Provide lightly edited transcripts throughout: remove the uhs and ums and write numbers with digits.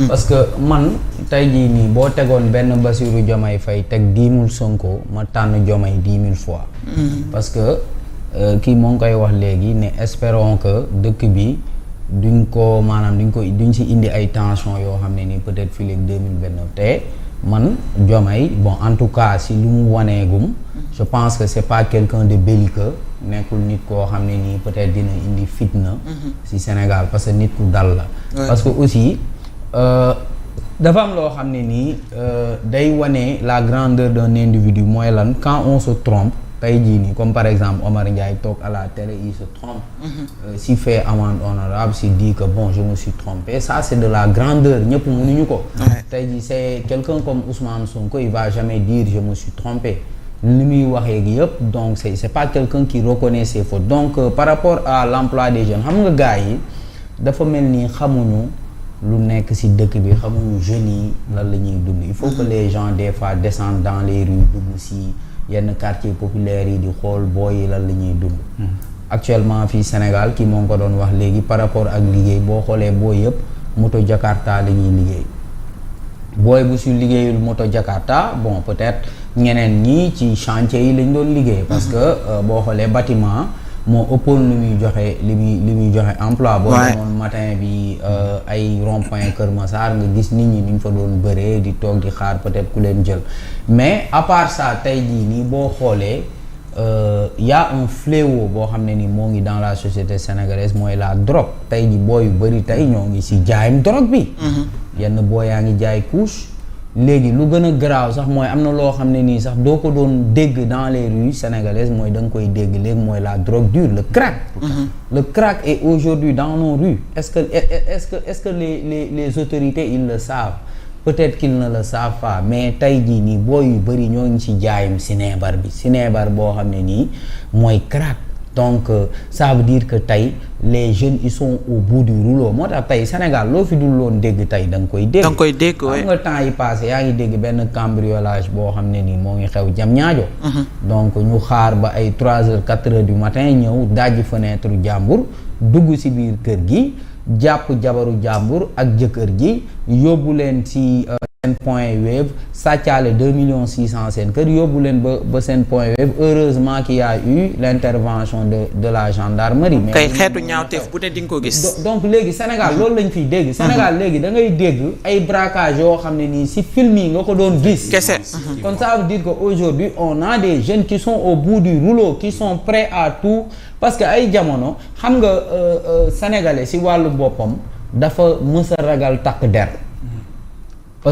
parce que man tey jii nii boo tegoon benn Bassirou Diomaye Faye teg 10 000 Sonko ma tànn Diomaye 10 000 fois. parce que kii moo ngi koy wax léegi ne espérons que dëkk bi duñ ko maanaam duñ si indi ay tension yoo xam ne nii peut-être fii léegi 2029 te man Diomaye bon en tout cas si lu mu waneegum je pense que c'est pas quelqu'un de belliqueux nekkul nit koo xam ne nii peut-être dina indi fitna si Sénégal parce que nit ku dal la parce que aussi dafa am loo xam ne nii day wane la grandeur d'un individu mooy lan quand on se trompe tey jii nii comme par exemple Omar Ndiaye toog à la télé il se trompe s'il fait amende honorable s'il dit que bon je me suis trompé ça c'est de la grandeur ñëpp mënuñu ko tey jii c'est quelqu'un comme Ousmane Sonko il va jamais dire je me suis trompé li muy waxee gi yëpp donc c'est pas quelqu'un qui reconnaît ses fautes donc par rapport à l'emploi des jeunes xam nga gars yi dafa mel ni xamuñu lu nekk ci dëkk bi xamuñu jeunes yi lan la ñuy dund il faut que les gens des fois descendent dans les rues dugg ci yenn quartier populaires yi di xool booy yi lan la ñuy dund actuellement fii Sénégal ki moo ngi ko doon wax léegi par rapport ak liggéey boo xoolee booy yëpp moto Jakarta la ñuy liggéey booy bu si liggéeyul moto Jakarta bon peut-être ñeneen ñi ci chantier yi lañ doon liggéey parce que boo xoolee bâtiment moo ëppoon li muy joxe emploi boo demoon matin bi ay rond-point Kër Massar nga gis nit ñi ni ñu fa doon bëree di toog di xaar peut-être ku leen jël mais à part ça tey jii nii boo xoolee y a un fléau boo xam ne ni moo ngi dans la société sénégalaise mooy la drogue tey ji booy yu bëri tey ñoo ngi si jaayam drogue bi yenn boo yaa ngi jaay couche léegi lu gën a garaaw sax mooy am na loo xam ne nii sax doo ko doon dégg dans les rues sénégalaises mooy da nga koy dégg léegi mooy la drogue dure le crack le crack est aujourd'hui dans nos rues est-ce que les autorités ils le savent peut-être qu'ils ne le savent pas mais tey jii nii booy yu bëri ñoo ngi ci jaayum sinébar boo xam ne nii mooy crack donc ça veut dire que tey les jeunes ils sont au bout du rouleau moo tax tey Sénégal loo fi dul loon dégg tey da nga koy dégg xam nga temps yi passé yaa ngi dégg benn cambriolage boo xam ne nii moo ngi xew Diamniadio donc ñu xaar ba ay 3h 4h du matin ñëw dajji fenêtre jàmbur dugg ci biir kër gi jàpp jabaru jàmbur ak jëkkër ji yóbbu leen ci seen point web sàccaale 2,6 millions seen kër yóbbu leen ba seen point web heureusement qu'il y a eu l'intervention de la gendarmerie mais kay xeetu ñaawteef bu ne di nga ko gis donc léegi Sénégal loolu lañ fiy dégg Sénégal léegi da ngay dégg ay braquage yoo xam ne nii ci film yi nga ko doon gis kese kon ça veut dire que aujourd'hui on a des jeunes qui sont au bout du rouleau qui sont prêts à tout parce que ay jamono xam nga sénégalais ci wàllu boppam dafa mës a ragal takk der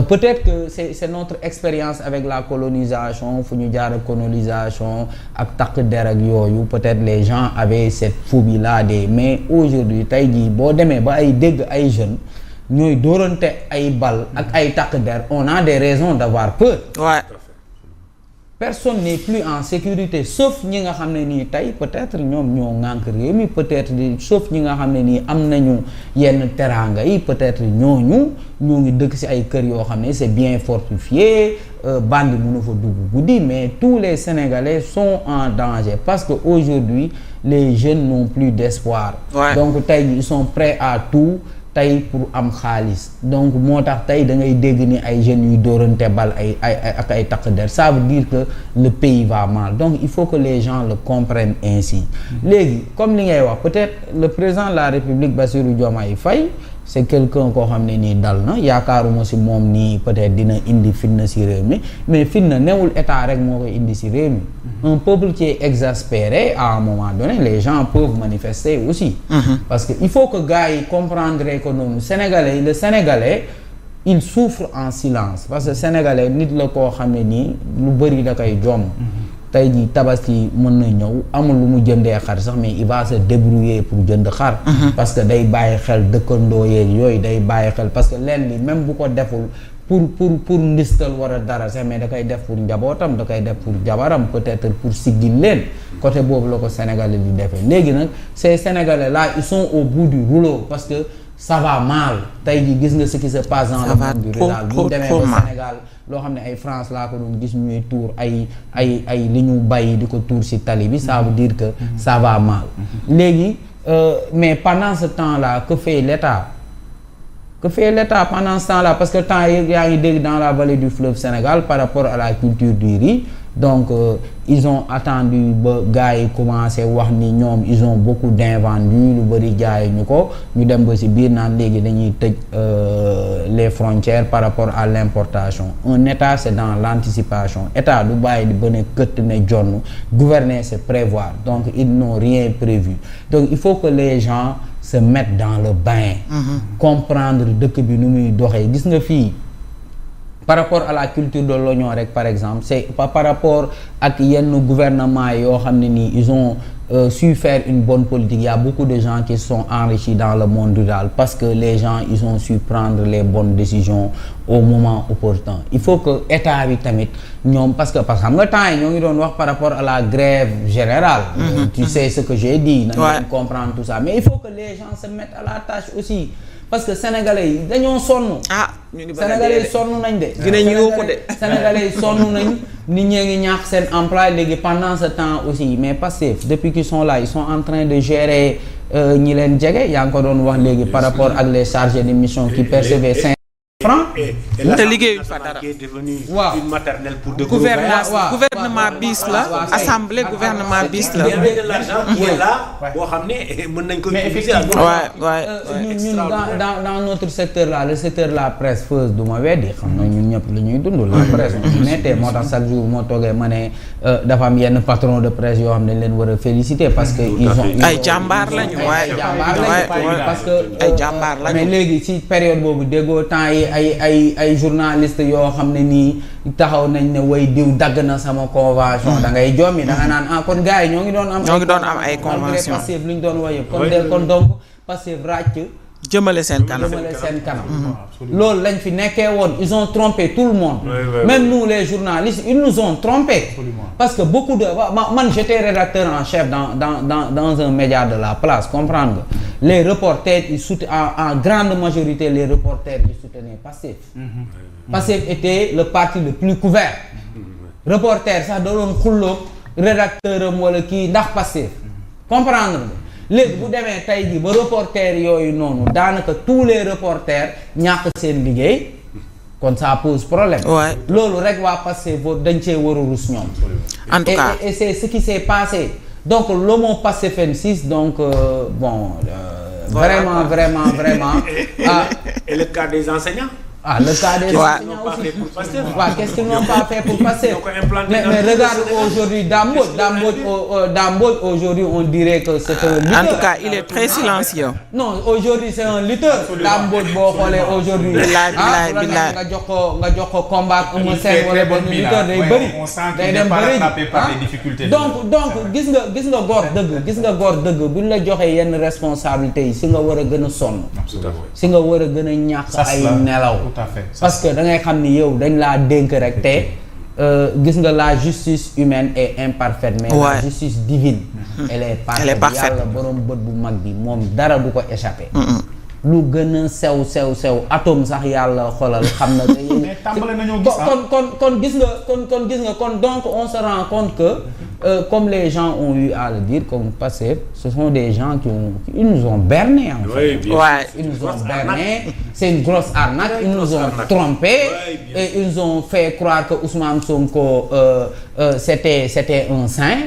peut-être que c'est notre expérience avec la colonisation fu ñu jaar ak colonisation ak takk der ak yooyu peut-être les gens avaient cette phobie là mais aujourd'hui tey jii boo demee ba ay dégg ay jeunes ñooy dóorante ay bal ak ay takk der on a des raisons d'avoir peur. Ouais. Personne n'est plus en sécurité sauf ñi nga xam ne nii tey peut-être ñoom ñoo ŋànk réew mi peut-être sauf ñi nga xam ne nii am nañu yenn teraanga yi peut-être ñoo ngi dëkk ci ay kër yoo xam ne c'est bien fortifié bandi mënu fa dugg guddi mais tous les Sénégalais sont en danger parce que aujourd'hui les jeunes n'ont plus d'espoir. Ouais. Donc tey ils sont prêts à tout. tey pour am xaalis donc moo tax tey da ngay dégg ni ay jeunes yuy dóorante bal ay takk der ça veut dire que le pays va mal donc il faut que les gens le comprennent ainsi léegi comme li ngay wax peut-être le président de la République Bassirou Diomaye Faye c'est quelqu'un koo xam ne nii dal na yaakaaruma ci moom nii peut-être dina indi fitna ci réew mi mais fitna newul état rek moo koy indi ci réew mi un peuple qui est exaspéré à un moment donné les gens peuvent manifester aussi parce que il faut que gars yi comprendre que noonu le Sénégalais il souffre en silence parce que Sénégalais nit la koo xam ne nii lu bari da koy jomm tey jii tabaski mën na ñëw amul lu mu jëndee xar sax mais il va se débrouiller pour jënd xar parce que day bàyyi xel dëkkandoo yeeg yooyu day bàyyi xel parce que leen li même bu ko deful pour ndistal war a dara sax mais da koy def pour njabootam da koy def pour jabaram peut-être pour siggil leen côté boobu la ko Sénégalais di defee léegi nag ces Sénégalais là ils sont au bout du rouleau parce que ça va mal tey jii gis nga ce qui se passe dans le monde du rural bu ñu demee ba Sénégal loo xam ne ay France laa ko doon gis ñuy tuur ay li ñu bàyyi di ko tuur ci tali bi ça veut dire que ça va mal léegi mais pendant ce temps-là que fait l'État que fait l'État pendant ce temps-là parce que temps yaa ngi dégg dans la vallée du fleuve Sénégal par rapport à la culture du riz donc ils ont attendu ba gars yi commencé wax ni ñoom ils ont beaucoup d'invendus lu bëri jaay ñu ko ñu dem ba ci biir naan léegi dañuy tëj les frontières par rapport à l'importation un État c'est dans l'anticipation État du bàyyi di bëne këtt ne jonn gouverner c'est prévoir donc ils n'ont rien prévu donc il faut que les gens se mettre dans le bain comprendre dëkk bi nu muy doxee gis nga fii par rapport à la culture de l'oignon rek par exemple c'est par rapport ak yenn gouvernement yoo xam ne nii ils ont su faire une bonne politique il y a beaucoup de gens qui sont enrichis dans le monde rural parce que les gens ils ont su prendre les bonnes décisions au moment opportun il faut que état bi tamit ñoom parce que xam nga temps yi ñoo ngi doon wax par rapport à la grève générale tu sais ce que j'ai dit nañ comprendre tout ça mais il faut que les gens se mettent à la tâche aussi parce que sénégalais yi dañoo sonn. sénégalais yi sonn nañ de. dinañ yóbbu de. sénégalais yi sonn nañ nit ñee ngi ñàkk seen emploi léegi pendant ce temps aussi mais Pastef depuis qu'ils sont là ils sont en train de gérer ñi leen jege yaa ngi ko doon wax léegi par rapport ak les chargés de mission qui percevaient 5 francs. te liggéeyuñ fa dara. waaw une maternelle pour de gouvernement bis la. assemblée gouvernement bis la. l'argent qui est là boo xam ne mën nañ ko utiliser. ñun dans notre secteur là le secteur de la presse feuse du ma weddi xam na ñun ñëpp lu ñuy dund la presse ñu mettee moo tax chaque jour moo toogee ma ne dafa am yenn patron de presse yoo xam ne leen war a féliciter parce que ils ont ay jàmbaar lañu parce que ay jàmbaar lañu mais léegi ci période boobu déggoo temps yi ay journalistes yoo xam ne nii taxaw nañ ne way diw dagg na sama convention da ngay jommi da nga naan kon gars yi ñoo ngi doon am ay convention Pastef lu ñu doon woye kon donc Pastef ràcc jëmale seen kanam loolu lañ fi nekkee woon ils ont trompé tout le monde même nous les journalistes ils nous ont trompé parce que beaucoup de man j'étais rédacteur en chef dans un média de la place comprendre nga les reporters ils soutenaient en grande majorité les reporters ils soutenaient Pastef Pastef était le parti le plus couvert reporter sax da doon xulloog rédacteur am wala kii ndax Pastef comprendre nga léegi bu demee tey jii ba reporter yooyu noonu daanaka tous les reporters ñàkk seen liggéey kon ça pose problème. loolu rek waa Pastef dañ cee war a rus ñoom. en tout cas et c'est ce qui s'est passé donc l'homo Pastefensis donc vraiment. Et le cas des enseignants. Le cas des enseignants aussi. Qu'est-ce qu'ils n'ont pas fait pour Pastef? Mais regarde aujourd'hui Dame Mbodj aujourd'hui on dirait que c'est un lutteur. En tout cas, il est très silencieux. Non, aujourd'hui c'est un lutteur. Dame Mbodj boo xoolee aujourd'hui. bilaay nga jox ko combat un scène wala benn lutteur day bëri. day dem bëri donc gis nga góor dëgg buñ la joxee yenn responsabilités yi si nga war a gën a sonn. si nga war a gën a ñàkk ay nelaw. parce que da ngay xam ni yow dañ laa dénk rek te gis nga la justice humaine est imparfaite mais la justice divine elle est parfaite yàlla borom bët bu mag bi moom dara du ko échapper lu gën a sew atome sax yàlla xoolal xam na mais tàmbale nañoo gis kon gis nga kon donc on se rend compte que comme les gens ont eu à le dire comme Pastef ce sont des gens ils nous ont bernés en fait. Ils nous ont bernés c'est une grosse arnaque ils nous ont trompés et ils ont fait croire que Ousmane Sonko c'était un saint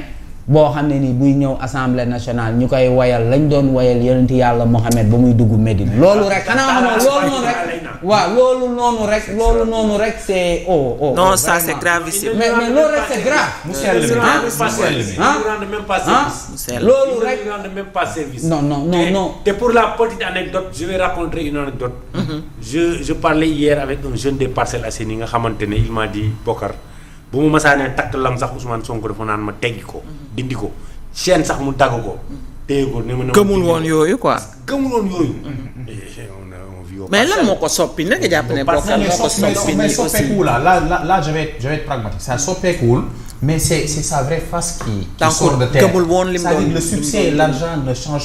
boo xam ne ni buy ñëw assemblée nationale ñu koy wayal lañ doon wayal yonent yàlla Mohamed ba muy dugg Médine loolu rek xanaa xamoo loolu noonu rek c'est non ça c'est gravissime mais loolu rek c'est grave loolu rek même pas service non et pour la petite anecdote je vais raconter une anecdote je parlais hier avec un jeune des Parcelles Assainies nga xamante ne il m'a dit Bokar bu mu masaanee takk lam sax Ousmane Sonko dafa naan ma teggi ko dindi ko chaîne sax mu dagg ko téye ko ne ma gëmul woon yooyu quoi mais lan moo ko soppi nag nga jàpp ne Bokar moo ko soppi mais soppeekuwul là je vais être pragmatique ça soppeekuwul mais c'est sa vraie face qui sort de terre. gëmul woon lim doon le succès et l'argent ne changent